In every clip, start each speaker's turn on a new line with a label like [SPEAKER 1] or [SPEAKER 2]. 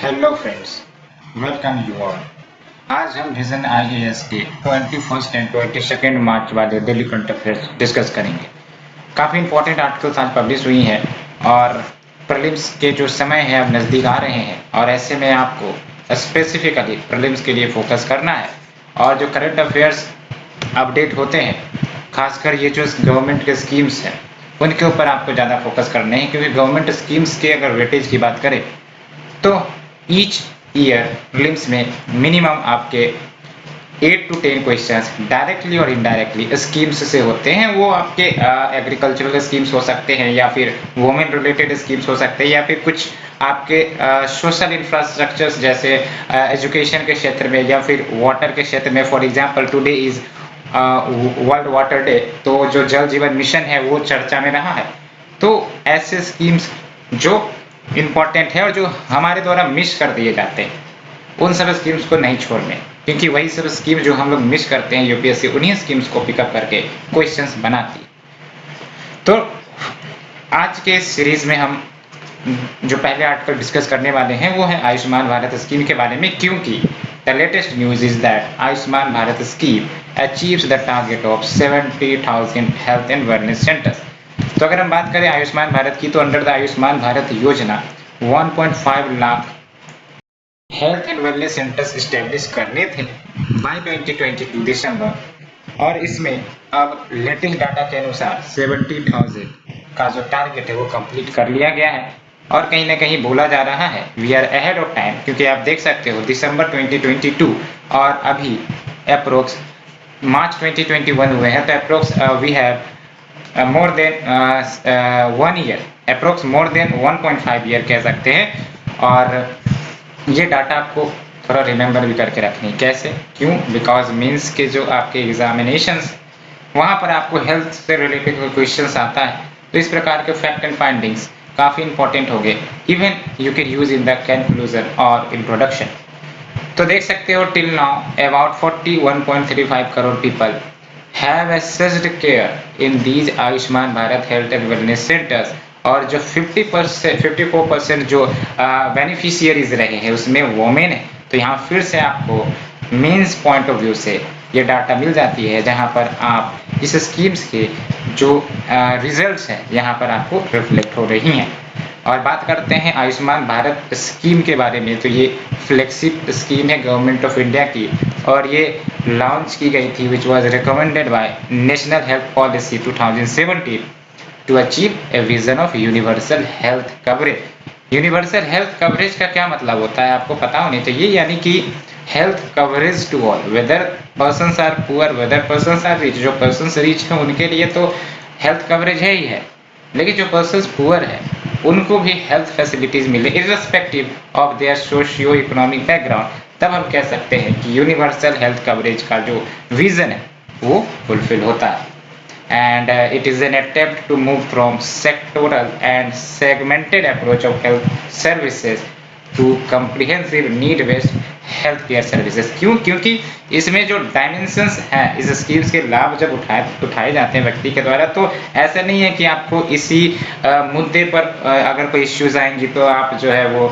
[SPEAKER 1] Hello friends, welcome you all. आज हम vision IAS के 21 एंड 22 मार्च वाले डेली करंट अफेयर्स डिस्कस करेंगे। काफ़ी इंपॉर्टेंट आर्टिकल्स आज पब्लिश हुई हैं और प्रीलिम्स के जो समय है अब नज़दीक आ रहे हैं और ऐसे में आपको स्पेसिफिकली प्रीलिम्स के लिए फोकस करना है और जो करंट अफेयर्स अपडेट होते हैं, खासकर ये जो गवर्नमेंट के स्कीम्स हैं उनके ऊपर आपको ज़्यादा फोकस करने हैं, क्योंकि गवर्नमेंट स्कीम्स के अगर वेटेज की बात करें तो ईच ईयर प्रीलिम्स में मिनिमम आपके 8 to 10 क्वेश्चंस डायरेक्टली और इनडायरेक्टली स्कीम्स से होते हैं। वो आपके एग्रीकल्चरल स्कीम्स हो सकते हैं या फिर वुमेन रिलेटेड स्कीम्स हो सकते हैं या फिर कुछ आपके सोशल इंफ्रास्ट्रक्चर्स जैसे एजुकेशन के क्षेत्र में या फिर वाटर के क्षेत्र में। For example today is world water day, तो जो जल जीवन मिशन है वो चर्चा में रहा है। तो ऐसे स्कीम्स जो इम्पोर्टेंट है और जो हमारे द्वारा मिस कर दिए जाते हैं उन सब स्कीम्स को नहीं छोड़ने, क्योंकि वही सब स्कीम जो हम लोग मिस करते हैं यूपीएससी उन्हीं स्कीम्स को पिकअप करके क्वेश्चंस बनाती है। तो आज के सीरीज में हम जो पहले आर्टिकल डिस्कस करने वाले हैं वो है आयुष्मान भारत स्कीम के बारे में, क्योंकि the latest news is that Ayushman Bharat scheme achieves the target of 70,000 health and wellness centres. तो अगर हम बात करें आयुष्मान भारत की, तो अंडर द आयुष्मान भारत योजना 1.5 lakh health and wellness centres establish करने थे बाय 2022 दिसंबर, और इसमें अब लेटेस्ट डाटा के अनुसार 70,000 का जो टारगेट है वो कंप्लीट कर लिया गया है। और कहीं ना कहीं बोला जा रहा है we are ahead of time, क्योंकि आप देख सकते हो दिसंबर 2022 और अभी अप्रोक्स मार्च 2021 हुए हैं, तो approx we have more than 1 year, approx more than 1.5 year कह सकते हैं। और ये डाटा आपको थोड़ा रिमेंबर भी करके रखनी। कैसे? क्यों? बिकॉज मीन्स के जो आपके एग्जामिनेशंस वहाँ पर आपको हेल्थ से रिलेटेड कोई क्वेश्चंस आता है, तो इस प्रकार के फैक्ट एंड फाइंडिंग्स काफ़ी इंपॉर्टेंट हो गए। Even you can use in the conclusion और इंट्रोडक्शन। तो देख सकते हो till now about 41.35 crore people have assessed care in these Ayushman Bharat health and wellness centres, और जो 54% जो बेनिफिशियरीज रहे हैं उसमें वोमेन है। तो यहाँ फिर से आपको मेंस पॉइंट ऑफ व्यू से ये डाटा मिल जाती है, जहाँ पर आप इस स्कीम्स के जो रिजल्ट्स हैं यहाँ पर आपको रिफ्लेक्ट हो रही हैं। और बात करते हैं आयुष्मान भारत स्कीम के बारे में, तो ये फ्लैगशिप स्कीम है गवर्नमेंट ऑफ इंडिया की, और ये लॉन्च की गई थी which was recommended by National Health Policy 2017 to achieve a vision of universal health coverage. Universal health coverage का क्या मतलब होता है आपको पता होनी चाहिए, यानी कि health coverage to all, whether persons are poor whether persons are rich. जो पर्सन्स रिच है उनके लिए तो हेल्थ कवरेज है ही है, लेकिन जो पर्सन्स पुअर है उनको भी हेल्थ फैसिलिटीज मिले irrespective of their socio economic background. तब हम कह सकते हैं कि यूनिवर्सल हेल्थ कवरेज का जो विजन है वो फुलफिल होता है। And it is an attempt to move from sectoral and segmented approach of health services to comprehensive need based health care services. क्यों? क्योंकि इसमें जो डायमेंशंस हैं इस स्कीम्स के लाभ जब उठाए जाते हैं व्यक्ति के द्वारा, तो ऐसा नहीं है कि आपको इसी मुद्दे पर अगर कोई इश्यूज आएंगी तो आप जो है वो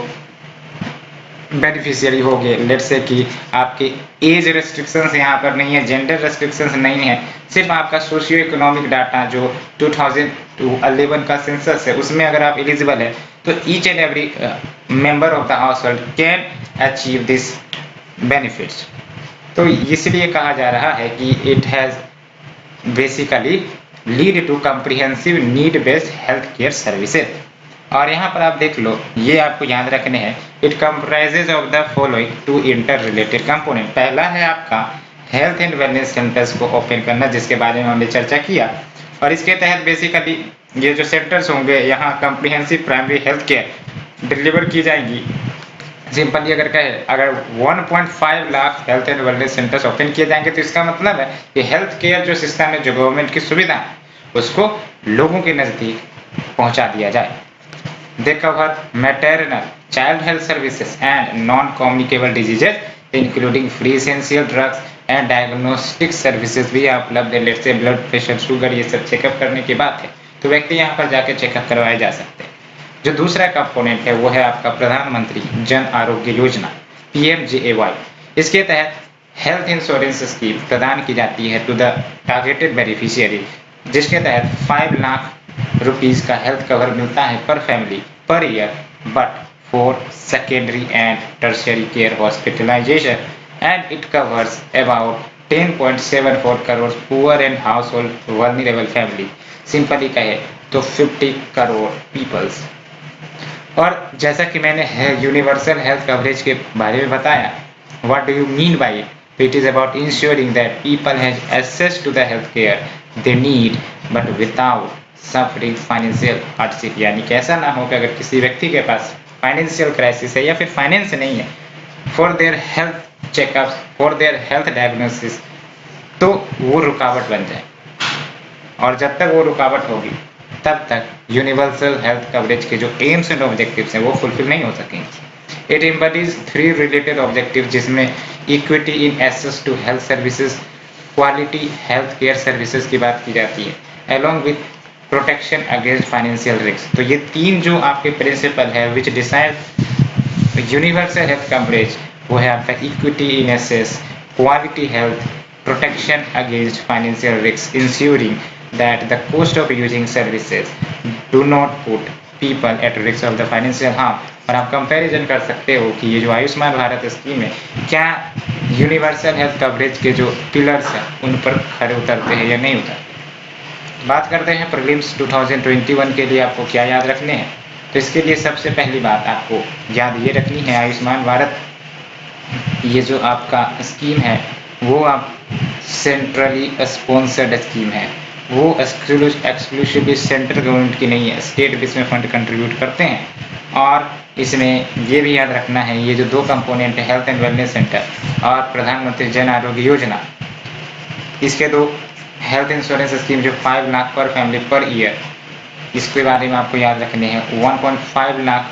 [SPEAKER 1] बेनिफिशियरी हो गए। लेट्स से कि आपके एज रेस्ट्रिक्शंस यहाँ पर नहीं है, जेंडर रेस्ट्रिक्शंस नहीं है, सिर्फ आपका सोशियो इकोनॉमिक डाटा जो 2011 का सेंसस है उसमें अगर आप एलिजिबल है तो each and every member of the household can achieve this benefits. तो इसलिए कहा जा रहा है कि it has basically lead to comprehensive need based health care services. और यहाँ पर आप देख लो, ये आपको याद रखने हैं, it comprises of the following two interrelated component. पहला है आपका हेल्थ एंड वेलनेस सेंटर्स को ओपन करना, जिसके बारे में हमने चर्चा किया, और इसके तहत बेसिकली ये जो सेंटर्स होंगे यहाँ comprehensive primary health care deliver की जाएंगी। सिंपली अगर कहे, अगर 1.5 lakh health and wellness centres open किए जाएंगे तो इसका मतलब है कि हेल्थ केयर जो सिस्टम है, जो गवर्नमेंट की सुविधा है, उसको लोगों के नजदीक पहुंचा दिया जाए। They cover maternal, child health services and non-communicable diseases, including free essential drugs and diagnostic services भी यहाँ उपलब्ध है। Let's say blood pressure, sugar, ये सब चेकअप करने की बात है तो व्यक्ति यहाँ पर जाके चेकअप करवाए जा सकते हैं। जो दूसरा कंपोनेंट है वो है आपका प्रधानमंत्री जन आरोग्य योजना PMJAY। इसके तहत हेल्थ इंश्योरेंस स्कीम प्रदान की जाती है टू द टारगेटेड बेनिफिशियरी, जिसके तहत 5 लाख रुपीस का हेल्थ कवर मिलता है per family per year, but for secondary and tertiary care hospitalization, and it covers about 10.74 crore poor and household vulnerable family. Simply कहे तो 50 करोड़ पीपल्स। और जैसा कि मैंने यूनिवर्सल हेल्थ कवरेज के बारे में बताया, what do you mean by it? It is about ensuring that people have access to the health care they need but without suffering financial hardship। यानी कि ऐसा ना हो कि अगर किसी व्यक्ति के पास फाइनेंशियल क्राइसिस है या फिर फाइनेंस नहीं है for their health checkups, for their health diagnosis, तो वो रुकावट बन जाए। और जब तक वो रुकावट होगी तब तक यूनिवर्सल हेल्थ कवरेज के जो एम्स एंड ऑब्जेक्टिव्स हैं वो फुलफिल नहीं हो सकेंगे। इट एम्बडीज 3 रिलेटेड ऑब्जेक्टिव, जिसमें equity in access to health services, quality health care services की बात की जाती है, along with protection against financial risk. तो ये 3 जो आपके प्रिंसिपल है which decide universal health coverage, वो है आपका equity in access, quality health, protection against financial risk, ensuring that the cost of using services do not put people at risk of the financial harm। और आप comparison कर सकते हो कि ये जो आयुष्मान भारत स्कीम है क्या यूनिवर्सल हेल्थ कवरेज के जो पिलर्स हैं उन पर खरे उतरते हैं या नहीं उतरते। बात करते हैं प्रीलिम्स 2021 के लिए आपको क्या याद रखने हैं। तो इसके लिए सबसे पहली बात आपको याद ये रखनी है, आयुष्मान भारत ये जो आपका स्कीम है वो आप सेंट्रली स्पॉन्सर्ड स्कीम है, वो एक्सक्लूसिवली सेंट्रल गवर्नमेंट की नहीं है, स्टेट भी इसमें फंड कंट्रीब्यूट करते हैं। और इसमें ये भी याद रखना है ये जो 2 कंपोनेंट है हेल्थ एंड वेलनेस सेंटर और प्रधानमंत्री जन आरोग्य योजना, इसके 2 हेल्थ इंश्योरेंस स्कीम जो 5 लाख पर फैमिली पर ईयर, इसके बारे में आपको याद रखने हैं। 1.5 लाख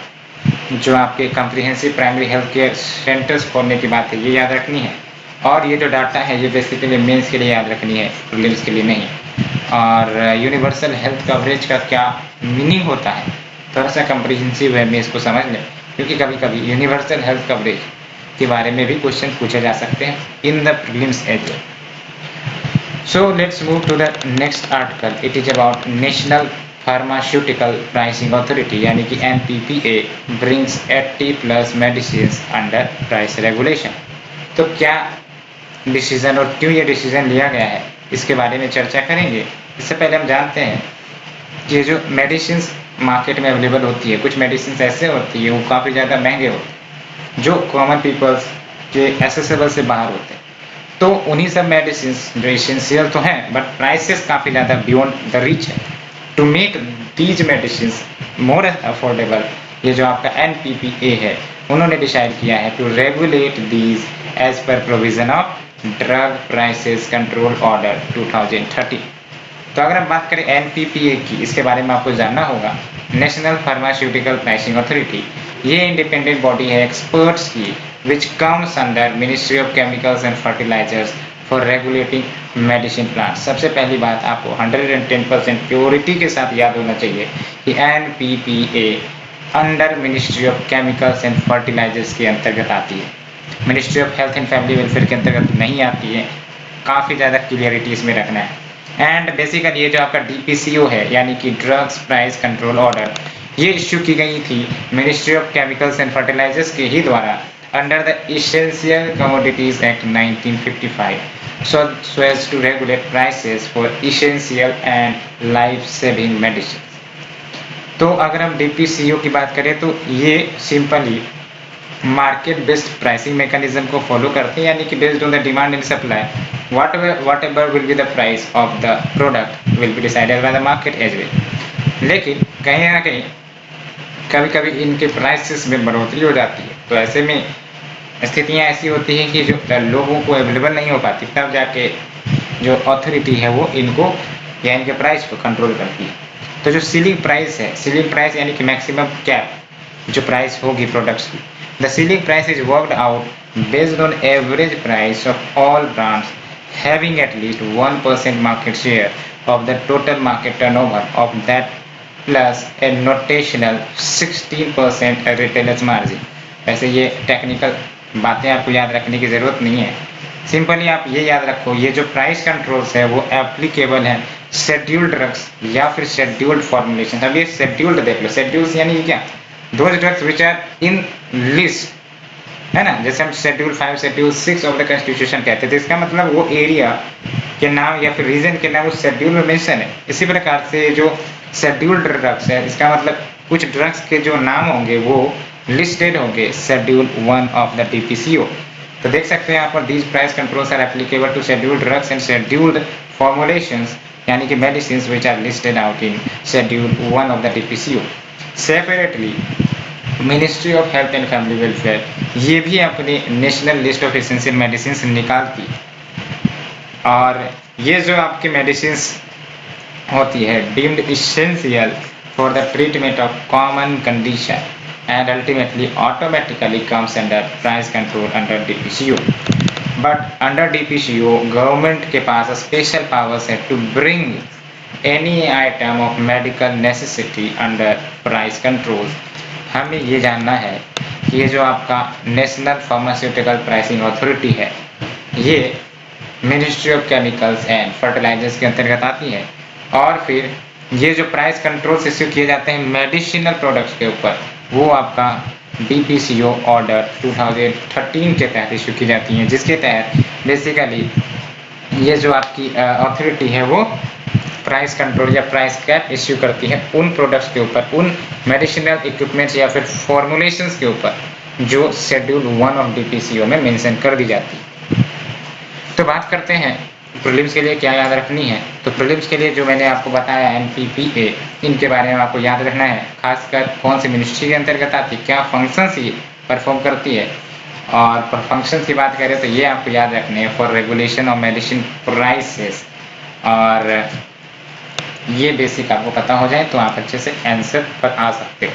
[SPEAKER 1] जो आपके comprehensive primary health care centres खोलने की बात है ये याद रखनी है। और ये जो डाटा है ये बेसिकली मेंस के लिए याद रखनी है, प्रीलिम्स के लिए नहीं। और यूनिवर्सल हेल्थ कवरेज का क्या मीनिंग होता है थोड़ा सा कम्प्रीहेंसिव है, मैं इसको समझ लें, क्योंकि कभी कभी यूनिवर्सल हेल्थ कवरेज के बारे में भी क्वेश्चन पूछे जा सकते हैं in the prelims as well. So let's move to the next article. It is about National Pharmaceutical Pricing Authority यानी कि NPPA brings 80+ medicines under price regulation. तो क्या डिसीजन और क्यों ये डिसीजन लिया गया है इसके बारे में चर्चा करेंगे। इससे पहले हम जानते हैं कि ये जो मेडिसिन मार्केट में अवेलेबल होती है, कुछ मेडिसिन ऐसे होती है वो काफ़ी ज़्यादा महंगे होते हैं जो कॉमन पीपल्स के एसेसेबल से बाहर होते हैं। तो उन्हीं सब मेडिसिन जो इसेंशियल तो हैं बट प्राइसेस काफ़ी ज़्यादा बियॉन्ड द रीच है। To make these medicine more affordable, ये जो आपका NPPA है उन्होंने डिसाइड किया है to regulate these as per provision of drug prices control order 2030। तो अगर हम बात करें NPPA की, इसके बारे में आपको जानना होगा। नेशनल फार्मास्यूटिकल प्राइसिंग अथॉरिटी ये इंडिपेंडेंट बॉडी है एक्सपर्ट्स की which comes under Ministry of Chemicals and Fertilizers for regulating medicine plant. सबसे पहली बात आपको 110% प्योरिटी के साथ याद होना चाहिए कि NPPA under Ministry of Chemicals and Fertilizers के अंतर्गत आती है, Ministry of Health and Family Welfare के अंतर्गत नहीं आती है। काफ़ी ज़्यादा क्लियरिटी इसमें रखना है। एंड बेसिकली ये जो आपका DPCO है यानी कि ड्रग्स प्राइस कंट्रोल ऑर्डर, ये इश्यू की गई थी ministry of Chemicals and Fertilizers के ही द्वारा under the Essential Commodities Act 1955 so as to regulate prices for essential and life saving medicines। तो अगर हम DPCO की बात करें तो ये simply market based pricing mechanism को फॉलो करते हैं, यानी कि based on the demand and supply whatever will be the price of the product will be decided by the market as well। लेकिन कहीं ना कहीं कभी कभी इनके प्राइसेस में बढ़ोतरी हो जाती है, तो ऐसे में स्थितियां ऐसी होती हैं कि जो लोगों को अवेलेबल नहीं हो पाती, तब जाके जो अथॉरिटी है वो इनको या इनके प्राइस को कंट्रोल करती है। तो जो सीलिंग प्राइस है, सीलिंग प्राइस यानी कि मैक्सिमम कैप जो प्राइस होगी प्रोडक्ट्स की, the ceiling price is worked out based on average price of all brands having at least 1% market share of the total market turnover of that plus A notional 16% retailers margin. वैसे ये technical बातें आपको याद रखने की ज़रूरत नहीं है, सिंपली आप ये याद रखो ये जो प्राइस कंट्रोल्स है वो एप्लीकेबल है शेड्यूल्ड ड्रग्स या फिर शेड्यूल्ड फॉर्मुलेशन। अब ये शेड्यूल्ड देख लो, शेड्यूल्स यानी क्या, those drugs which are in list, है ना, जैसे हम schedule 5 schedule 6 of the Constitution कहते थे, तो इसका मतलब वो एरिया के नाम या फिर रीजन के नाम उस शेड्यूल में मेंशन है। इसी प्रकार से जो शेड्यूल्ड ड्रग्स है इसका मतलब कुछ ड्रग्स के जो नाम होंगे वो लिस्टेड होंगे शेड्यूल 1 ऑफ द DPCO। तो देख सकते हैं यहाँ पर these price controls are applicable to scheduled drugs and scheduled formulations, यानी कि medicine which are listed out in schedule 1 of the DPCO। Separately Ministry of Health and Family Welfare ये भी अपनी national list of essential medicine निकालती, और ये जो आपकी मेडिसिन होती है deemed essential for the treatment of common condition and ultimately automatically comes under price control under DPCO. But under DPCO government के पास special powers है to bring any item of medical necessity under price control। हमें ये जानना है कि ये जो आपका नेशनल फार्मास्यूटिकल प्राइसिंग अथॉरिटी है ये Ministry of Chemicals and Fertilizers के अंतर्गत आती है, और फिर ये जो प्राइस कंट्रोल्स इश्यू किए जाते हैं मेडिसिनल प्रोडक्ट्स के ऊपर वो आपका DPCO ऑर्डर 2013 के तहत इशू की जाती हैं, जिसके तहत बेसिकली ये जो आपकी अथॉरिटी है वो प्राइस कंट्रोल या प्राइस कैप इश्यू करती है उन प्रोडक्ट्स के ऊपर, उन मेडिसिनल इक्विपमेंट्स या फिर फॉर्मुलेशंस के ऊपर जो शेड्यूल 1 ऑफ DPCO में मेंशन कर दी जाती है। तो बात करते हैं प्रीलिम्स के लिए क्या याद रखनी है। तो प्रीलिम्स के लिए जो मैंने आपको बताया NPPA, इनके बारे में आपको याद रखना है, खासकर कौन सी मिनिस्ट्री के अंतर्गत आती है, क्या फंक्शंस ये परफॉर्म करती है, और फंक्शंस की बात करें तो ये आपको याद रखने हैं for regulation of medicine prices, और ये बेसिक आपको पता हो जाए तो आप अच्छे से आंसर पर आ सकते हो।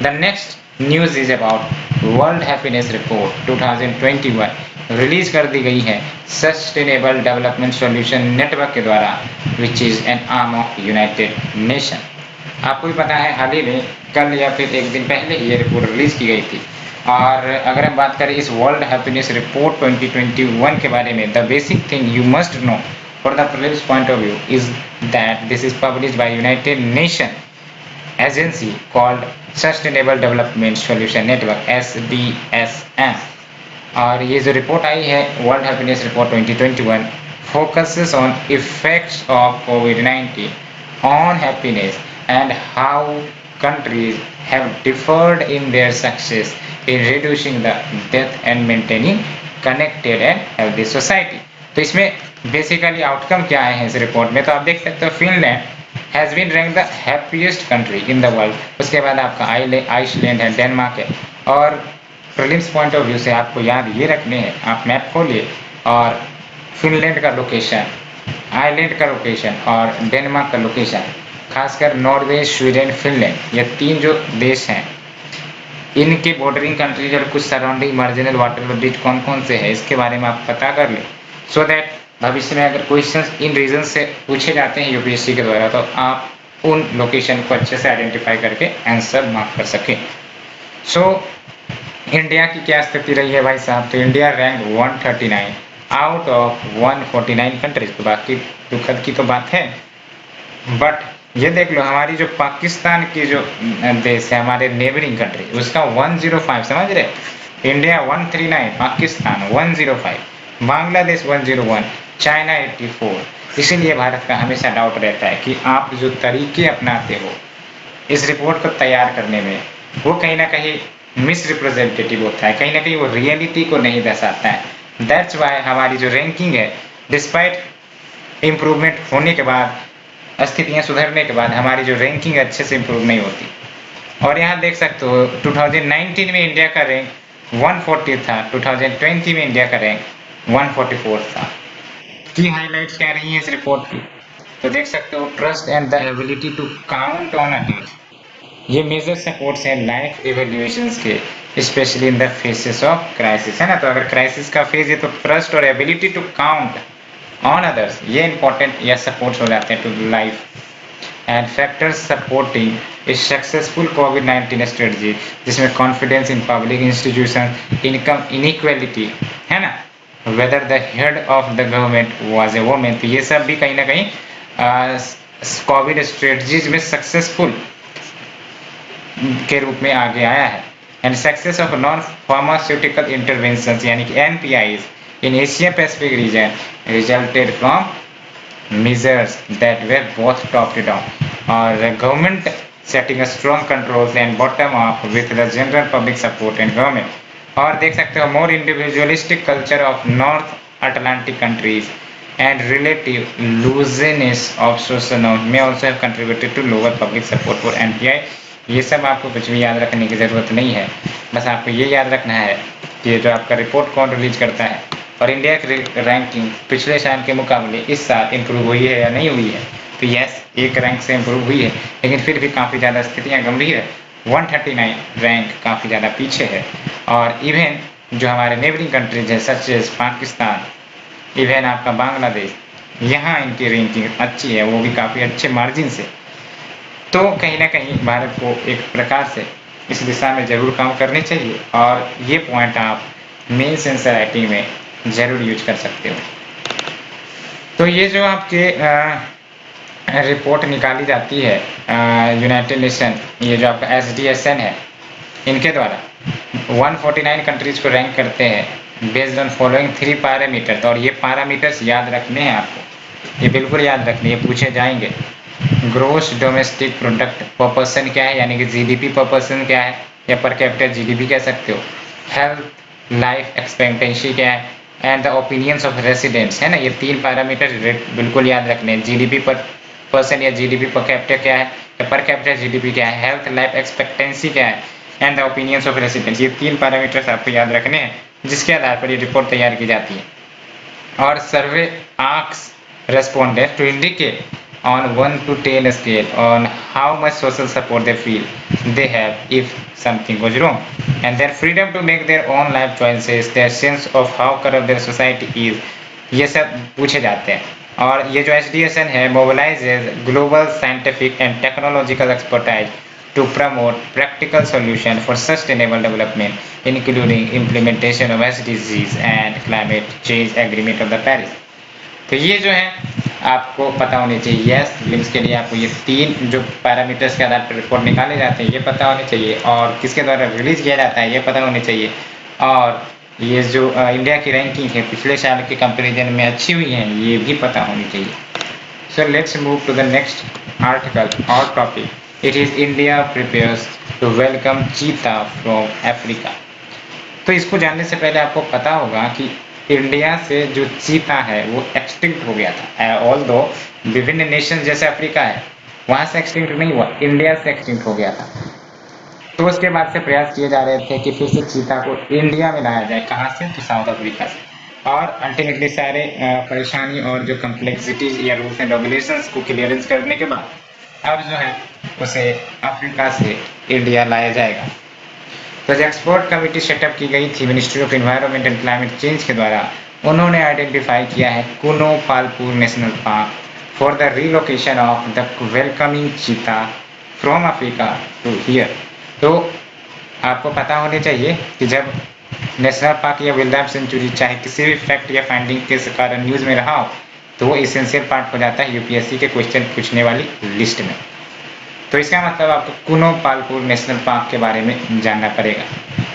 [SPEAKER 1] The next news is about world happiness report 2021 release कर दी गई है सस्टेनेबल डेवलपमेंट सॉल्यूशन नेटवर्क के द्वारा, which is an arm of United nation. आपको भी पता है हाल ही में कल या फिर एक दिन पहले ये रिपोर्ट रिलीज की गई थी, और अगर हम बात करें इस वर्ल्ड हैप्पीनेस रिपोर्ट 2021 के बारे में, the basic thing you must know for the prelims point of view is that this is published by United nation agency called sustainable development solution network SDSN। और ये जो रिपोर्ट आई है world happiness report 2021 focuses on effects of COVID-19 on happiness and how countries have deferred in their success in reducing the death and maintaining connected and healthy society. तो इसमें basically outcome क्या है इस report में, तो आप देख सकते हो Finland has been rank the happiest country in the world, उसके बाद आपका आइसलैंड है, डेनमार्क है। और प्रीलिम्स पॉइंट ऑफ व्यू से आपको याद ये रखने हैं, आप मैप खोलिए और फिनलैंड का लोकेशन, आइलैंड का लोकेशन और डेनमार्क का लोकेशन, खासकर नॉर्वे, स्वीडन, फिनलैंड, ये तीन जो देश हैं इनके बॉर्डरिंग कंट्रीज और कुछ सराउंडिंग मार्जिनल वाटर बॉडीज कौन कौन से हैं इसके बारे में आप पता कर लें, सो दैट भविष्य में अगर क्वेश्चंस इन रीजन से पूछे जाते हैं UPSC के द्वारा तो आप उन लोकेशन को अच्छे से आइडेंटिफाई करके आंसर मार्क कर सकें। सो इंडिया की क्या स्थिति रही है भाई साहब, तो India rank 139 out of 149 countries. तो बाकी दुखद की तो बात है, बट ये देख लो हमारी जो पाकिस्तान की जो देश है, हमारे नेबरिंग कंट्री, उसका 105, समझ रहे, इंडिया 139, पाकिस्तान 105, बांग्लादेश 101, चाइना 84। इसीलिए भारत का हमेशा डाउट रहता है कि आप जो तरीके अपनाते हो इस रिपोर्ट को तैयार करने में वो कहीं ना कहीं मिस रिप्रेजेंटेटिव होता है, कहीं ना कहीं वो रियलिटी को नहीं दर्शाता है। दैट्स वाई हमारी जो रैंकिंग है डिस्पाइट इम्प्रूवमेंट होने के बाद, स्थितियाँ सुधरने के बाद हमारी जो रैंकिंग अच्छे से इम्प्रूव नहीं होती। और यहाँ देख सकते हो 2019 में इंडिया का रैंक 140 था, 2020 में इंडिया का रैंक 144 था। की हाइलाइट्स क्या रही है इस रिपोर्ट की, तो देख सकते हो trust and the ability to count on others, ये मेजर सपोर्ट्स हैं लाइफ इवेल्युएशंस के, specially in the faces of crisis, है ना। तो अगर क्राइसिस का फेज है तो ट्रस्ट और ability to count on others ये इंपॉर्टेंट या सपोर्ट्स हो जाते हैं to life. And factors supporting a successful COVID strategy, जिसमें confidence in public institution, income inequality है ना, whether the head of the government was a woman, तो ये सब भी कहीं ना कहीं कोविड स्ट्रेटजीज में सक्सेसफुल के रूप में आगे आया है। And success of non pharmaceutical interventions यानी कि NPIs in Asia Pacific region resulted from measures that were both top down or government setting a strong controls and bottom up with the general public support and government। और देख सकते हो more individualistic culture of North Atlantic countries and relative looseness of social norms may also have contributed to lower public support for NPI। ये सब आपको कुछ भी याद रखने की ज़रूरत नहीं है, बस आपको ये याद रखना है कि जो आपका रिपोर्ट कौन रिलीज करता है और इंडिया की रैंकिंग पिछले साल के मुकाबले इस साल इम्प्रूव हुई है या नहीं हुई है। तो यस, एक रैंक से इम्प्रूव हुई है, लेकिन फिर भी काफ़ी ज़्यादा स्थितियाँ गंभीर है। 139 रैंक काफ़ी ज़्यादा पीछे है। और इवन जो हमारे नेबरिंग कंट्रीज है सच एज पाकिस्तान, इवन आपका बांग्लादेश, यहाँ इनकी रैंकिंग अच्छी है, वो भी काफ़ी अच्छे मार्जिन से। तो कहीं ना कहीं भारत को एक प्रकार से इस दिशा में ज़रूर काम करनी चाहिए और ये पॉइंट आप मेंस आंसर राइटिंग में ज़रूर यूज कर सकते हो। तो ये जो आपके रिपोर्ट निकाली जाती है यूनाइटेड नेशन, ये जो आपका SDSN है, इनके द्वारा 149 कंट्रीज को रैंक करते हैं बेस्ड ऑन फॉलोइंग 3 पैरामीटर्स। और ये पैरामीटर्स याद रखने हैं आपको, ये बिल्कुल याद रखने, ये पूछे जाएंगे। ग्रोस डोमेस्टिक प्रोडक्ट पर पर्सन क्या है, यानी कि GDP पर पर्सन क्या है, या पर कैपिटल GDP कह सकते हो। हेल्थ लाइफ एक्सपेक्टेंसी क्या है, and the opinions of residents है ना, ये 3 पैरामीटर बिल्कुल याद रखने हैं। GDP पर पर्सन या GDP पर कैपिटल क्या है, या पर कैपिटल GDP क्या है, हेल्थ लाइफ एक्सपेक्टेंसी क्या है, and the opinions of residents, ये 3 पैरामीटर्स आपको याद रखने हैं, जिसके आधार पर ये रिपोर्ट तैयार की जाती है। और survey asks respondent to indicate on 1 to 10 scale on how much social support they feel they have if something goes wrong, and their freedom to make their own life choices, their sense of how corrupt their society is, ये सब पूछे जाते हैं। और ये जो SDSN है mobilizes global scientific and technological expertise to promote practical solution for sustainable development, including implementation of SDGs and climate change agreement of the Paris। तो ये जो है आपको पता होनी चाहिए। यस, लिम्स के लिए आपको ये 3 जो पैरामीटर्स के आधार पर रिपोर्ट निकाले जाते हैं ये पता होने चाहिए, और किसके द्वारा रिलीज किया जाता है ये पता होनी चाहिए। और ये जो इंडिया की रैंकिंग है पिछले साल के कंपैरिजन में अच्छी हुई है, ये भी पता होनी चाहिए। So let's move to the next article और topic. It is India prepares to welcome cheetah from Africa. तो इसको जानने से पहले आपको पता होगा कि इंडिया से जो चीता है वो एक्सटिंक्ट हो गया था। ऑल्दो विभिन्न नेशन जैसे अफ्रीका है वहां से एक्सटिंक्ट नहीं हुआ, इंडिया से एक्सटिंक्ट हो गया था। तो उसके बाद से प्रयास किए जा रहे थे कि फिर से चीता को इंडिया में लाया जाए। कहाँ से? तो साउथ अफ्रीका से। और अल्टीमेटली सारे परेशानी और जो कम्प्लेक्सिटीज या रूल्स एंड रेगुलेशंस को क्लियरेंस करने के बाद अब जो है उसे अफ्रीका से इंडिया लाया जाएगा। तो जो एक्सपर्ट कमेटी सेटअप की गई थी ministry of environment and climate change के द्वारा, उन्होंने आइडेंटिफाई किया है Kuno Palpur national park for the relocation of the welcoming cheetah from Africa to here. तो आपको पता होने चाहिए कि जब नेशनल पार्क या वाइल्ड लाइफ सेंचुरी चाहे किसी भी फैक्ट या फाइंडिंग के कारण न्यूज़ में रहा हो तो वो इसेंशियल पार्ट हो जाता है यूपीएससी के क्वेश्चन पूछने वाली लिस्ट में। तो इसका मतलब आपको कुनो पालपुर नेशनल पार्क के बारे में जानना पड़ेगा।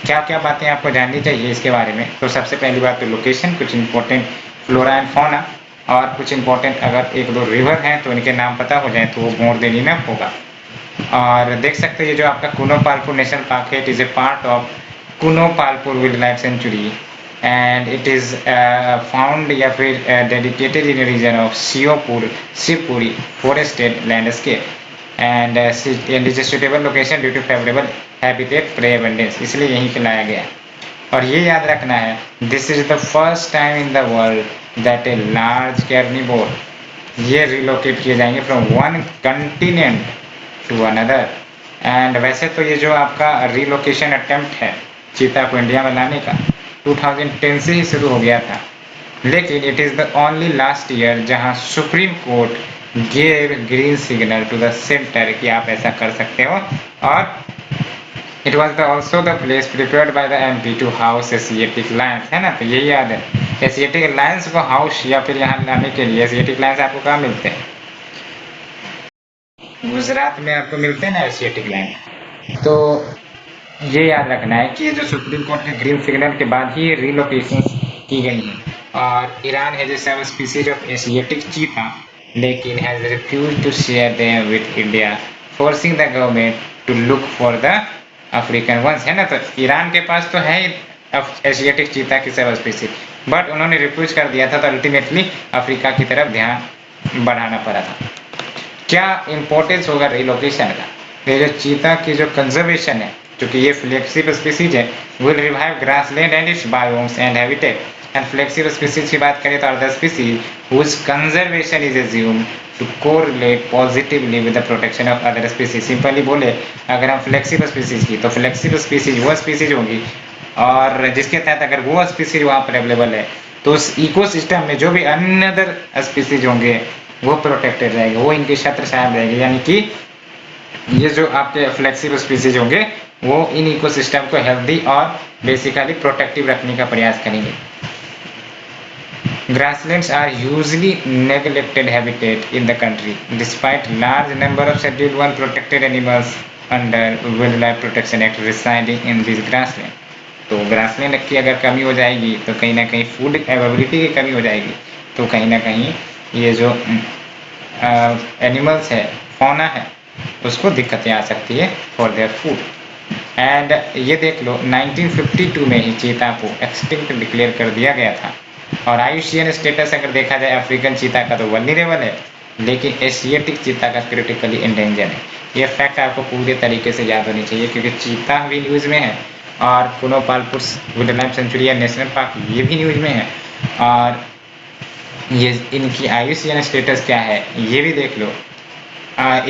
[SPEAKER 1] क्या क्या बातें आपको जाननी चाहिए इसके बारे में? तो सबसे पहली बात तो लोकेशन, कुछ इंपॉर्टेंट फ्लोरा एंड फौना, और कुछ इंपॉर्टेंट अगर 1-2 रिवर हैं तो इनके नाम पता हो जाए तो वो मोर देन इनफ होगा। और देख सकते हैं ये जो आपका कुनो पालपुर नेशनल पार्क है, it is a part of Kuno Palpur wildlife sanctuary and it is found या फिर dedicated in region of Shivpuri forested landscape and it is a suitable location due to favorable habitat prey abundance, इसलिए यहीं पे लाया गया। और ये याद रखना है, this is the first time in the world that a large carnivore ये relocate किए जाएंगे from one continent to another। and वैसे तो ये जो आपका relocation attempt है चीता को इंडिया में लाने का 2010 से ही शुरू हो गया था, लेकिन it is the only last year जहां Supreme Court give green signal to the centre कि आप ऐसा कर सकते हो। और it was also the place prepared by the MP to house Asiatic lions, है ना। तो यही याद है, एशियाटिक लायंस को हाउस या फिर यहाँ लाने के लिए। एशियाटिक लायंस आपको कहाँ मिलते हैं? गुजरात में आपको मिलते हैं ना एशियाटिक लायंस। तो ये याद रखना है कि जो सुप्रीम कोर्ट के ग्रीन सिग्नल के बाद ही रिलोकेशन की गई है। और Iran has some species of Asiatic cheetah लेकिन has refused to share them with India forcing the government to look for the African ones, है ना। तो ईरान के पास तो है एशियाटिक चीता की सब स्पीसीज, बट उन्होंने रिफ्यूज कर दिया था, तो अल्टीमेटली अफ्रीका की तरफ ध्यान बढ़ाना पड़ा था। क्या इंपॉर्टेंस होगा रिलोकेशन का? ये जो चीता की जो कंजर्वेशन है, क्योंकि ये फ्लेक्सिबल स्पीसीज है, will revive grassland and its biomes and habitat. And flexible species की बात करें तो other species whose conservation is assumed to correlate positively with the protection of other species. Simply बोले, अगर हम फ्लेक्सिबल स्पीसीज की, तो फ्लेक्सिबल स्पीसीज वो स्पीसीज होगी और जिसके तहत अगर वो स्पीसीज वहाँ पर अवेलेबल है तो उस इकोसिस्टम में जो भी अन्य अदर स्पीसीज होंगे वो प्रोटेक्टेड रहेंगे, वो इनके छत्र छाया रहेंगे। यानी कि ये जो आपके फ्लेक्सिबल स्पीसीज होंगे वो इन इकोसिस्टम को हेल्दी और बेसिकली प्रोटेक्टिव रखने का प्रयास करेंगे। Grasslands are usually neglected habitat in the country, despite large number of Schedule 1 protected animals under Wildlife Protection Act residing in these grassland। तो ग्रासलैंड की अगर कमी हो जाएगी तो कहीं ना कहीं फूड अवेलेबिलिटी की कमी हो जाएगी, तो कहीं ना कहीं ये जो एनिमल्स है, फौना है, उसको दिक्कतें आ सकती है फॉर देयर फूड। एंड ये देख लो 1952 में ही चीता को एक्सटिंक्ट डिक्लेयर कर दिया गया था। और आयुशियन स्टेटस अगर देखा जाए अफ्रीकन चीता का तो वल्नरेबल है, लेकिन एशियाटिक चीता का क्रिटिकली एंडेंजर है। ये फैक्ट आपको पूरे तरीके से याद होनी चाहिए, क्योंकि चीता भी न्यूज़ में है और कुनोपालपुर वाइल्ड सेंचुरी या नेशनल पार्क ये भी न्यूज़ में है, और ये इनकी आयुशियन स्टेटस क्या है ये भी देख लो।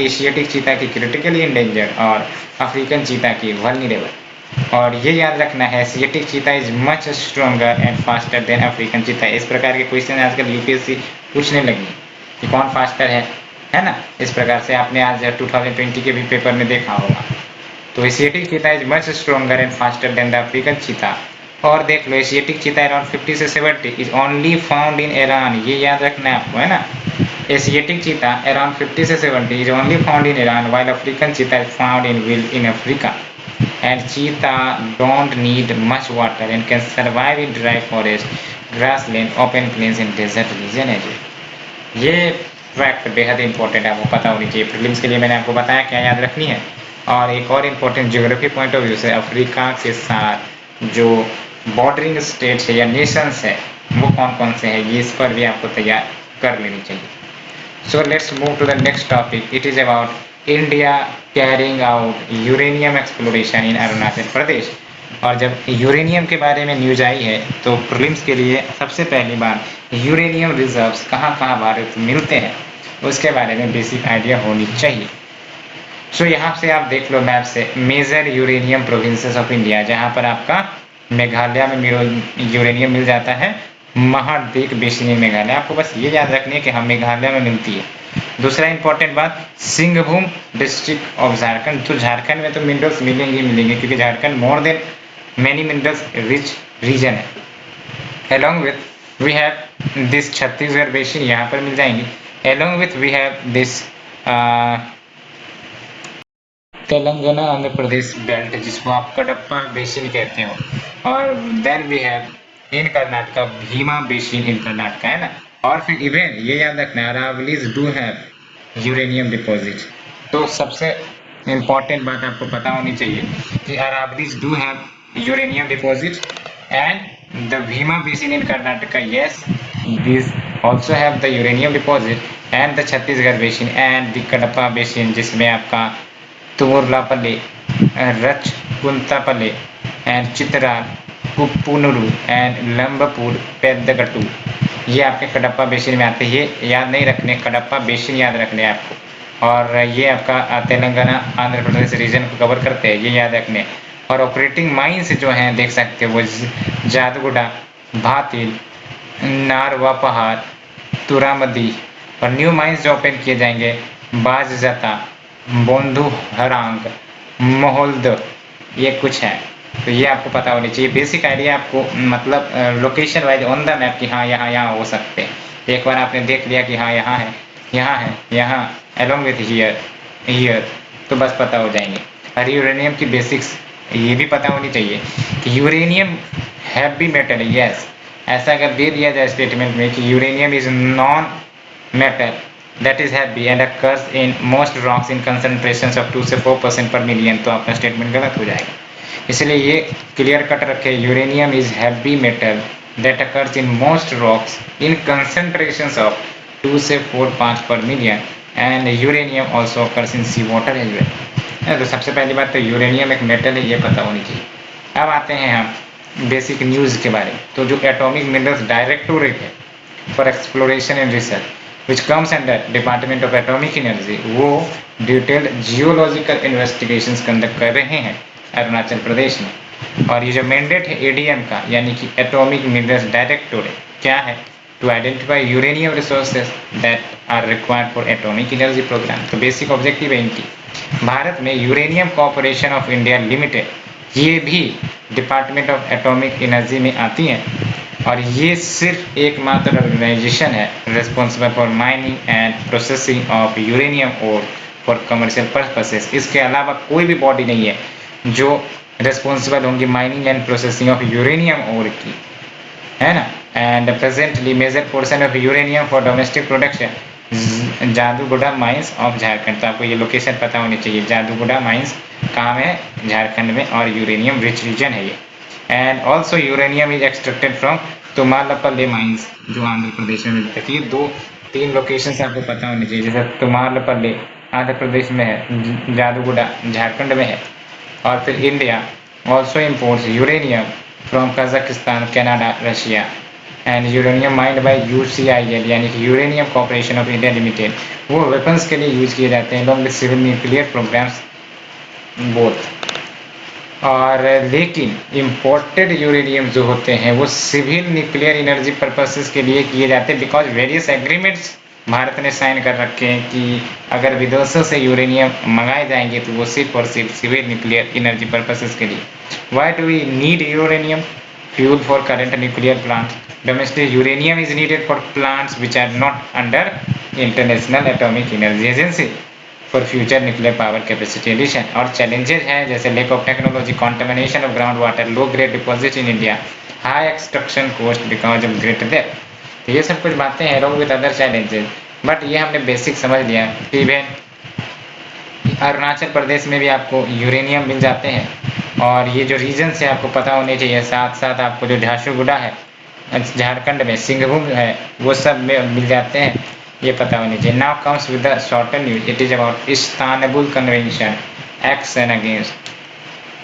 [SPEAKER 1] एशियाटिक चीता की क्रिटिकली एंडेंजर और अफ्रीकन चीता की वल्नरेबल। और ये याद रखना है, Asiatic cheetah is much stronger and faster than African cheetah. इस प्रकार के क्वेश्चन आजकल यूपीएससी पूछने लगी कि कौन फास्टर है ना। इस प्रकार से आपने आज 2020 के भी पेपर में देखा होगा। तो Asiatic cheetah is much stronger and faster than the African cheetah. और देख लो एशियाटिक चीता अराउंड 50 से 70 is only found in Iran, ये याद रखना है आपको, है ना। एशियाटिक चीता अराउंड 50 से 70 is only found in Iran, while African cheetah is found in Africa. And cheetah don't need much water and can survive in dry forest, grassland, open plains and desert region है जी। ये fact बेहद important है, आपको पता होनी चाहिए। Prelims के लिए मैंने आपको बताया क्या याद रखनी है। और एक और important geography point of view से अफ्रीका के साथ जो बॉर्डरिंग स्टेट्स है या नेशंस है वो कौन कौन से हैं, ये इस पर भी आपको तैयार कर लेनी चाहिए। So let's move to the next topic. It is about India carrying out uranium exploration in Arunachal Pradesh। और जब यूरेनियम के बारे में न्यूज आई है तो प्रीलिम्स के लिए सबसे पहली बार यूरेनियम रिजर्व्स कहाँ कहाँ भारत में मिलते हैं उसके बारे में बेसिक आइडिया होनी चाहिए। सो यहाँ से आप देख लो मैप से, major uranium provinces of India, जहाँ पर आपका मेघालय में यूरेनियम मिल जाता है, महाद्वीप बेसिन इन मेघालय। आपको बस ये याद रखनी है कि हम मेघालय में मिलती है। दूसरा इंपॉर्टेंट बात, सिंहभूम डिस्ट्रिक्ट ऑफ झारखंड। तो झारखंड में तो मिनरल्स मिलेंगे क्योंकि Jharkhand more than many minerals rich region है। Along with we have this Chhattisgarh basin, यहाँ पर मिल जाएंगी। Along with we have this Telangana Andhra Pradesh belt, जिसको आप कडप्पा बेसिन कहते हो। और then we have in Karnataka Bhima basin in Karnataka, है ना। और फिर इवन ये याद रखना, Aravallis do have uranium deposit. तो सबसे इम्पोर्टेंट बात आपको पता होनी चाहिए कि Aravallis do have uranium deposit and the Bhima basin in Karnataka, yes this also have the uranium deposit and the Chhattisgarh basin and the Kadapa basin, जिसमें आपका तुमुरलापल्ली, रचकुंतापल्ली एंड चित्राल, कुप्पुनुरु एंड लंबपुर पेद्दगट्टू, ये आपके कडप्पा बेसिन में आते हैं। ये याद नहीं रखने, कडप्पा बेसिन याद रखने आपको। और ये आपका तेलंगाना आंध्र प्रदेश रीजन को कवर करते हैं, ये याद रखने। और ऑपरेटिंग माइंस जो हैं देख सकते हो, वो जादगुड़ा, भातिल, नारवा पहाड़, तुरामदी, और न्यू माइंस जो ओपन किए जाएंगे, बाजजता, बोंधु हरांग, मोहल्द, ये कुछ है। तो ये आपको पता होनी चाहिए, बेसिक आइडिया आपको, मतलब location wise on the map कि हाँ यहाँ हो सकते हैं। एक बार आपने देख लिया कि हाँ यहाँ है यहाँ अलोंग विथ हियर, तो बस पता हो जाएंगे। और यूरेनियम की बेसिक्स ये भी पता होनी चाहिए कि यूरेनियम हैवी मेटल है, यस। ऐसा अगर दे दिया जाए स्टेटमेंट में कि uranium is non metal that is heavy and occurs in most rocks in concentrations of 2 से 4% per million, तो आपका स्टेटमेंट गलत हो जाएगा। इसलिए ये क्लियर कट रखे, uranium is heavy metal that occurs in most rocks in concentrations of 2 से 4-5 per million and uranium also occurs in sea water as well। तो सबसे पहली बात तो यूरेनियम एक मेटल है, ये पता होनी चाहिए। अब आते हैं हम बेसिक न्यूज़ के बारे में। तो जो एटॉमिक मिनरल्स डायरेक्टोरेट है for exploration and research which comes under department of atomic energy, वो डिटेल्ड जियोलॉजिकल इन्वेस्टिगेशंस कंडक्ट कर रहे हैं अरुणाचल प्रदेश में। और ये जो मैंडेट है एडीएम का, यानी कि एटॉमिक मिनरल्स डायरेक्टोरेट, क्या है? To identify uranium resources that are required for atomic energy programme. तो बेसिक ऑब्जेक्टिव है इनकी, भारत में Uranium Corporation of India Limited, ये भी डिपार्टमेंट ऑफ एटॉमिक एनर्जी में आती हैं। और ये सिर्फ एकमात्र ऑर्गेनाइजेशन है responsible for mining and processing of uranium ore for commercial purposes. इसके अलावा कोई भी बॉडी नहीं है जो रिस्पॉन्सिबल होंगी mining and processing of uranium ore की, है ना। And presently major portion of uranium for domestic production Jaduguda mines of Jharkhand. तो आपको ये लोकेशन पता होनी चाहिए, जादूगोड़ा माइंस कहाँ है? झारखंड में, और यूरेनियम रिच रीजन है ये। And also uranium is extracted from Tummalapalle mines, जो आंध्र प्रदेश में मिलती है। ये 2-3 लोकेशन आपको पता होनी चाहिए, जैसे तुमारलपल्ली आंध्र प्रदेश में है, जादूगोड़ा झारखंड में है। और फिर India also imports uranium from Kazakhstan, Canada, Russia. And uranium mined by UCIL, यानी कि Uranium Corporation of India Limited, वो वेपन्स के लिए यूज किए जाते हैं long civil nuclear programmes both. और लेकिन इम्पोर्टेड यूरेनियम जो होते हैं वो सिविल न्यूक्लियर एनर्जी पर्पसेस के लिए किए जाते हैं, बिकॉज वेरियस एग्रीमेंट्स भारत ने साइन कर रखे हैं कि अगर विदेशों से यूरेनियम मंगाए जाएंगे तो वो सिर्फ और सिर्फ सिविल न्यूक्लियर एनर्जी पर्पसेस के लिए। Why do we need uranium fuel for current nuclear plants? Domestic uranium is needed for plants which are not under International Atomic Energy Agency for future nuclear power capacity addition. और challenges हैं जैसे lack of technology, contamination of groundwater, low grade deposit in India, high extraction cost because of great depth. तो ये सब कुछ बातें हैं along with other challenges, but ये हमने बेसिक समझ लिया। इवन अरुणाचल प्रदेश में भी आपको यूरेनियम मिल जाते हैं, और ये जो रीजन से आपको पता होने चाहिए। साथ साथ आपको जो झारसुगुड़ा है झारखंड में, सिंहभूम है, वो सब में मिल जाते हैं, ये पता होनी चाहिए। Now comes with the shorter news, it is about Istanbul convention action against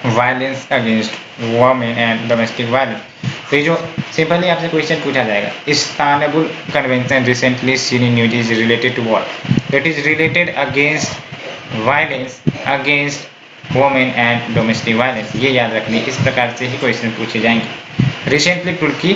[SPEAKER 1] violence against women and domestic violence. तो ये जो सिंपली आपसे क्वेश्चन पूछा जाएगा, Istanbul convention recently seen in news is related to what? It is related against violence against women and domestic violence. ये याद रखनी, इस प्रकार से ही क्वेश्चन पूछे जाएंगे। Recently Turkey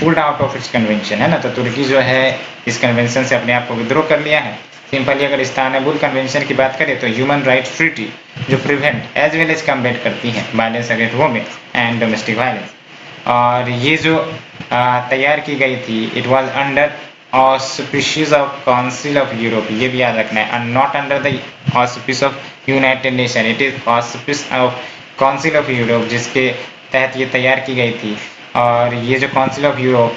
[SPEAKER 1] pulled out of its convention, है ना। तो तुर्की जो है इस कन्वेंशन से अपने आप को विद्रोह कर लिया है। सिंपली अगर इस्तानबुल कन्वेंशन की बात करें तो ह्यूमन राइट्स ट्रीटी जो prevent as well as combat करती है violence against women and domestic violence. और ये जो तैयार की गई थी, it was under auspicious of Council of Europe, ये भी याद रखना है, not under the auspice of United Nation, it is auspice of Council of Europe, जिसके तहत ये तैयार की गई थी। और ये जो council of Europe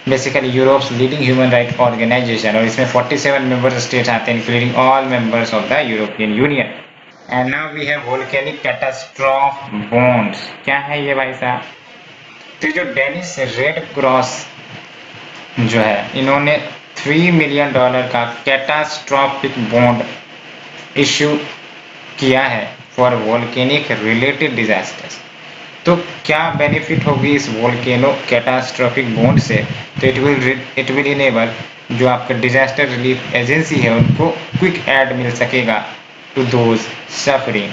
[SPEAKER 1] basically Europe's leading human right organization, और इसमें 47 मेंबर स्टेट आते हैं including all members of the European Union. And now we have volcanic catastrophe bonds. क्या है ये भाई साहब? तो जो डेनिश रेड क्रॉस जो है, इन्होंने $3 मिलियन का कैटास्ट्रॉफिक बॉन्ड इश्यू किया है फॉर वोल्केनिक रिलेटेड डिजास्टर्स। तो क्या बेनिफिट होगी इस वोल्केनो कैटास्ट्रॉफिक बॉन्ड से? तो इट विल इनेबल जो आपका डिजास्टर रिलीफ एजेंसी है उनको क्विक एड मिल सकेगा to those suffering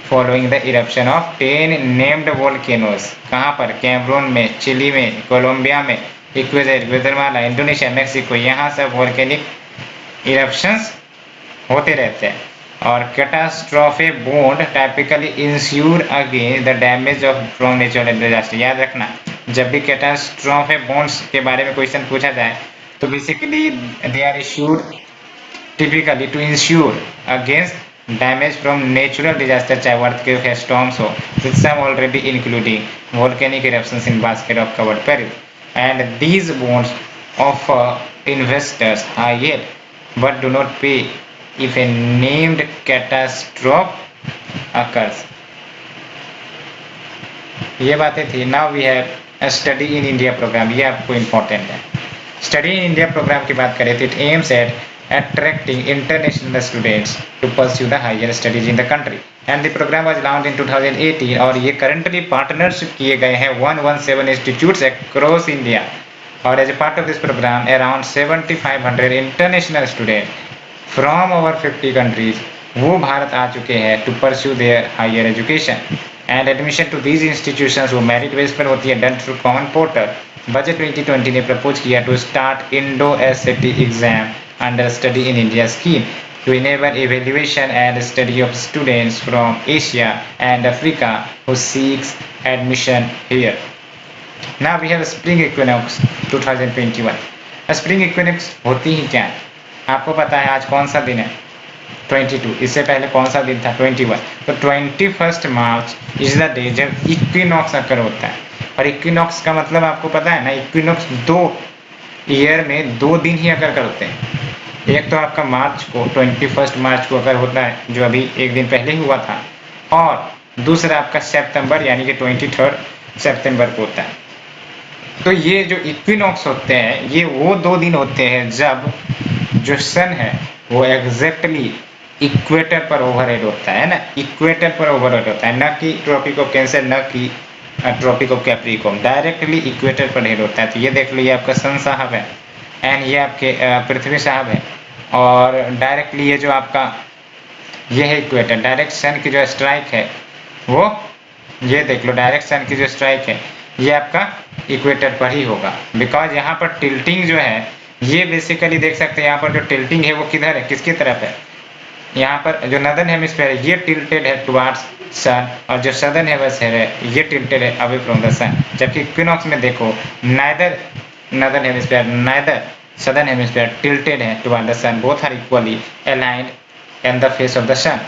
[SPEAKER 1] following the eruption of 10 named volcanoes. कहाँ पर? कैमरून में, चिली में, कोलंबिया में, इक्वेटर, ग्वाटेमाला, इंडोनेशिया, मैक्सिको, यहाँ सब वोल्केनिक इरप्शंस होते रहते हैं। और catastrophe bond typically insure against the damage of from natural disaster. याद रखना, जब भी कैटास्ट्रोफे बोन्ड्स के बारे में क्वेश्चन पूछा जाए तो basically they are issued typically to insure against damage from natural disaster, चाहे अर्थक्वेक या स्टॉर्म्स हो, with some already including volcanic eruptions in basket of covered peril, and these bonds offer investors high yield but do not pay if a named catastrophe occurs। ये बातें थी। Now we have study in India program, ये आपको important है। Study in India programme की बात करें तो it aims at attracting international students to pursue the higher studies in the country, and the program was launched in 2018 और ये currently partnership किए गए हैं 117 institutes across India, और as a part of this program around 7500 international students from over 50 countries वो भारत आ चुके हैं to pursue their higher education, and admission to these institutions वो merit base पर होती है, done through common portal। Budget 2020 ने propose किया to start Indo-ASCET exam under study in India scheme to enable evaluation and study of students from Asia and Africa who seeks admission here। Now we have spring equinox 2021। Spring equinox होती ही क्या है, आपको पता है आज कौन सा दिन है 22, इससे पहले कौन सा दिन था 21, तो 21 मार्च इज द डे जब इक्विनॉक्स अकर होता है। और इक्विनॉक्स का मतलब आपको पता है ना, इक्विनॉक्स 2 ईयर में 2 दिन ही अकर करते हैं। एक तो आपका मार्च को 21 मार्च को अगर होता है जो अभी एक दिन पहले हुआ था, और दूसरा आपका सितंबर यानी कि 23 सितंबर को होता है। तो ये जो इक्विनॉक्स होते हैं ये वो 2 दिन होते हैं जब जो सन है वो एग्जैक्टली इक्वेटर पर ओवरहेड होता है ना, इक्वेटर पर ओवरहेड होता है, न कि ट्रॉपिक ऑफ कैंसर, न कि tropic of Capricorn, directly equator पर हेड होता है। तो ये देख लो, ये आपका सन साहब है एंड ये आपके पृथ्वी साहब है, और डायरेक्टली ये जो आपका ये है इक्वेटर, डायरेक्ट सन की जो स्ट्राइक है वो ये देख लो, डायरेक्ट सन की जो स्ट्राइक है ये आपका इक्वेटर पर ही होगा, बिकॉज यहाँ पर टिल्टिंग जो है ये बेसिकली देख सकते हैं, यहाँ पर जो टिल्टिंग है वो किधर है, किसकी तरफ है, यहाँ पर जो नदर्न हेमिस्फीयर है ये टिल्टेड है टुवार्ड्स सन, और जो सदर्न हेमिस्फीयर है ये टिल्टेड है अवे फ्रॉम द सन। जबकि इक्विनॉक्स में देखो neither northern hemisphere neither southern hemisphere tilted है toward the sun, both are equally aligned in the face of the sun.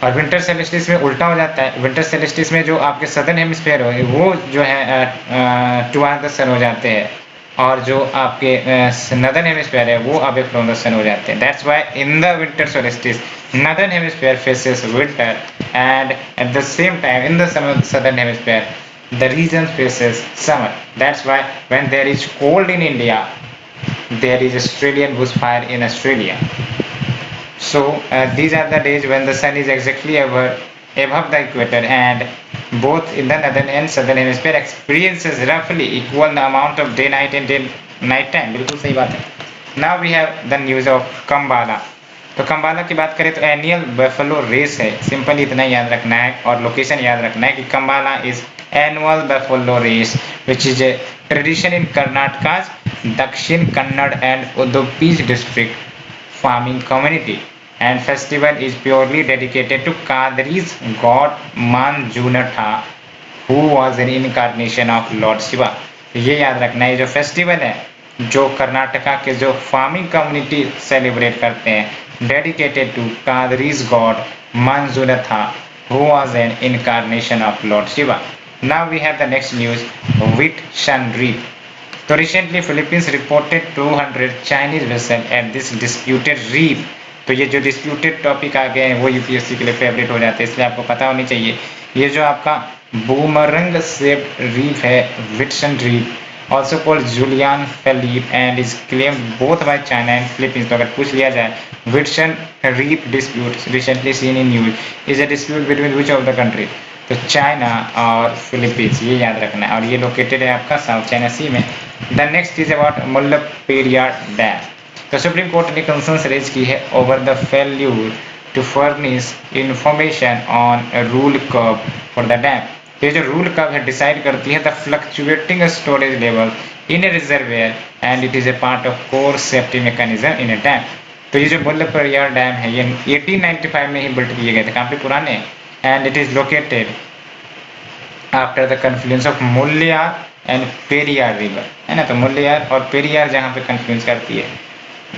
[SPEAKER 1] और विंटर सेलेस्टिस में उल्टा हो जाता है, विंटर सेलेस्टिस में जो आपके सदर्न हेमिस्फीयर है वो जो है टुवार्ड द सन हो जाते हैं, और जो आपके नदर्न हेमिस्फीयर है वो अवे फ्रॉम द सन हो जाते हैं। That's why in the winter solstice northern hemisphere faces winter and at the same time in the southern hemisphere the region faces summer। That's why when there is cold in India there is Australian bushfire in Australia। So these are the days when the sun is exactly above the equator, and both in the northern and southern hemisphere experiences roughly equal the amount of day night and day night time। बिल्कुल सही बात है। Now we have the news of Kambala। तो कम्बाला की बात करें तो annual buffalo race है, सिंपल इतना याद रखना है, और लोकेशन याद रखना है कि Kambala is annual buffalo race which is a tradition in Karnataka Dakshina Kannada and Udupi district farming community, and festival is purely dedicated to Kadri's god Manjunatha who was an incarnation of Lord Shiva. ये याद रखना है, जो फेस्टिवल है जो कर्नाटका के जो फार्मिंग कम्युनिटी सेलिब्रेट करते हैं, dedicated to Kadri's god Manjunatha who was an incarnation of Lord Shiva। Now we have the next news, Whitsun Reef। तो recently Philippines reported 200 Chinese vessels at this disputed reef। तो ये जो disputed topic आ गए हैं वो UPSC के लिए favourite हो जाते हैं, इसलिए आपको पता होनी चाहिए। ये जो आपका बूमरंग शेप्ड रीफ है Whitsun Reef, also called Julian Philippe, and is claimed both by China and Philippines। तो अगर पूछ लिया जाए Whitsun Reef dispute recently seen in news is a dispute between which of the country, तो China और Philippines, ये याद रखना है, और ये लोकेटेड है आपका साउथ चाइना सी में। The next is about Mullaperiyar dam. तो सुप्रीम कोर्ट ने कंसर्न्स रेज की है over the failure to furnish information on rule curve for the dam. तो ये जो रूल कर्व है डिसाइड करती है the fluctuating storage level in a reservoir and it is a part of core safety mechanism in a dam. तो ये जो मुल्लपेरियार dam है ये 1895 में ही बिल्ड किए गए थे, काफी पुराने, and it is located after the confluence of Mulliyar and Periyar river, है ना। तो मुल्लियार और पेरियार जहाँ पे कन्फ्लुएंस करती है,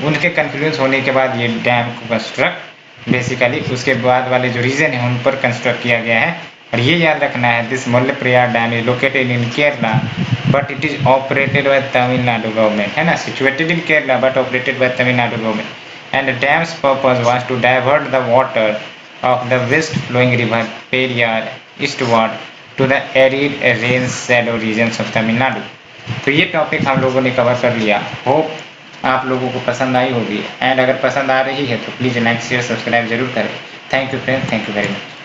[SPEAKER 1] उनके कन्फ्लुएंस होने के बाद ये डैम को कंस्ट्रक्ट बेसिकली उसके बाद वाले जो रीजन है उन पर कंस्ट्रक्ट किया गया है। और ये याद रखना है this Mullaperiyar dam is located in Kerala but it is operated by Tamil Nadu government, है ना, situated in Kerala but operated by Tamil Nadu government. And the dam's purpose was to divert the water of the west flowing river Periyar eastward to the arid rain shadow regions of Tamil Nadu. तो ये topic हम लोगों ने cover कर लिया, hope आप लोगों को पसंद आई होगी, एंड अगर पसंद आ रही है तो प्लीज़ लाइक शेयर सब्सक्राइब जरूर करें। Thank you friends, thank you very much.